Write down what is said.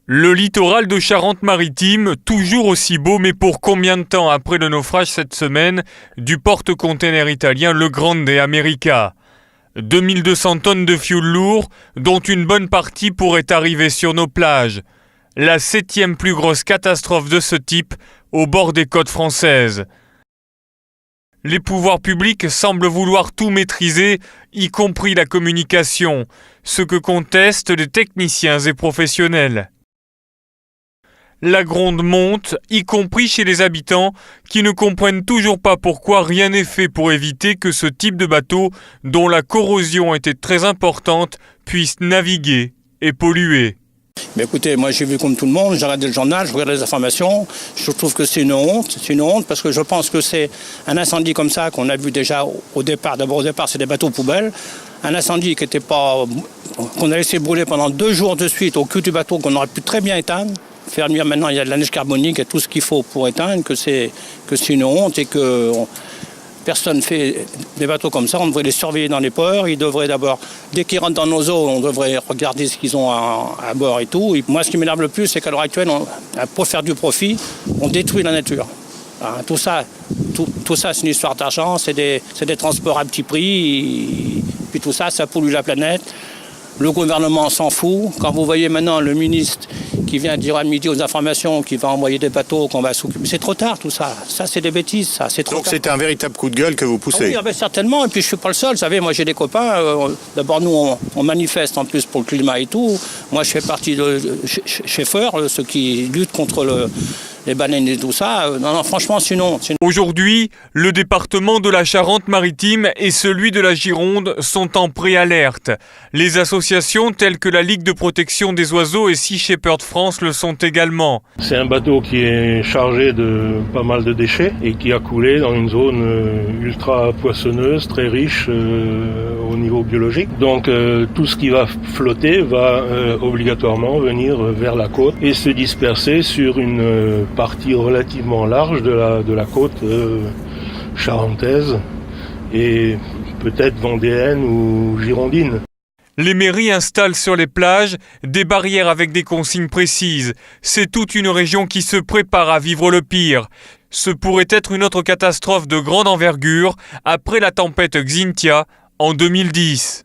Le littoral de Charente-Maritime, toujours aussi beau, mais pour combien de temps après le naufrage cette semaine du porte-container italien Le Grande America ? 2200 tonnes de fioul lourd, dont une bonne partie pourrait arriver sur nos plages. La 7e plus grosse catastrophe de ce type au bord des côtes françaises. Les pouvoirs publics semblent vouloir tout maîtriser, y compris la communication, ce que contestent les techniciens et professionnels. La gronde monte, y compris chez les habitants qui ne comprennent toujours pas pourquoi rien n'est fait pour éviter que ce type de bateau, dont la corrosion était très importante, puisse naviguer et polluer. Mais écoutez, moi j'ai vu comme tout le monde, j'ai regardé le journal, je regarde les informations, je trouve que c'est une honte parce que je pense que c'est un incendie comme ça qu'on a vu déjà au départ. D'abord au départ c'est des bateaux poubelles, un incendie qu'on a laissé brûler pendant 2 jours de suite au cul du bateau qu'on aurait pu très bien éteindre. Faire nuire maintenant, il y a de la neige carbonique et tout ce qu'il faut pour éteindre, que c'est une honte et que personne ne fait des bateaux comme ça. On devrait les surveiller dans les ports. Ils devraient d'abord, dès qu'ils rentrent dans nos eaux, on devrait regarder ce qu'ils ont à bord et tout. Et moi, ce qui m'énerve le plus, c'est qu'à l'heure actuelle, pour faire du profit, on détruit la nature. Tout ça, c'est une histoire d'argent, c'est des transports à petit prix. Puis tout ça, ça pollue la planète. Le gouvernement s'en fout. Quand vous voyez maintenant le ministre qui vient dire à midi aux informations qu'il va envoyer des bateaux, qu'on va s'occuper, c'est trop tard tout ça. Ça, c'est des bêtises, ça. C'est trop Donc tard. c'était un véritable coup de gueule que vous poussez. Oui, certainement. Et puis je suis pas le seul. Vous savez, moi j'ai des copains. D'abord, nous, on manifeste en plus pour le climat et tout. Moi, je fais partie de Schaeffer, ceux qui luttent contre les baleines et tout ça. Non, franchement, c'est une honte. Aujourd'hui, le département de la Charente-Maritime et celui de la Gironde sont en préalerte. Les associations telles que la Ligue de protection des oiseaux et Sea Shepherd France le sont également. C'est un bateau qui est chargé de pas mal de déchets et qui a coulé dans une zone ultra poissonneuse, très riche au niveau biologique. Donc tout ce qui va flotter va obligatoirement venir vers la côte et se disperser sur une partie relativement large de la côte charentaise et peut-être vendéenne ou girondine. Les mairies installent sur les plages des barrières avec des consignes précises. C'est toute une région qui se prépare à vivre le pire. Ce pourrait être une autre catastrophe de grande envergure après la tempête Xynthia en 2010.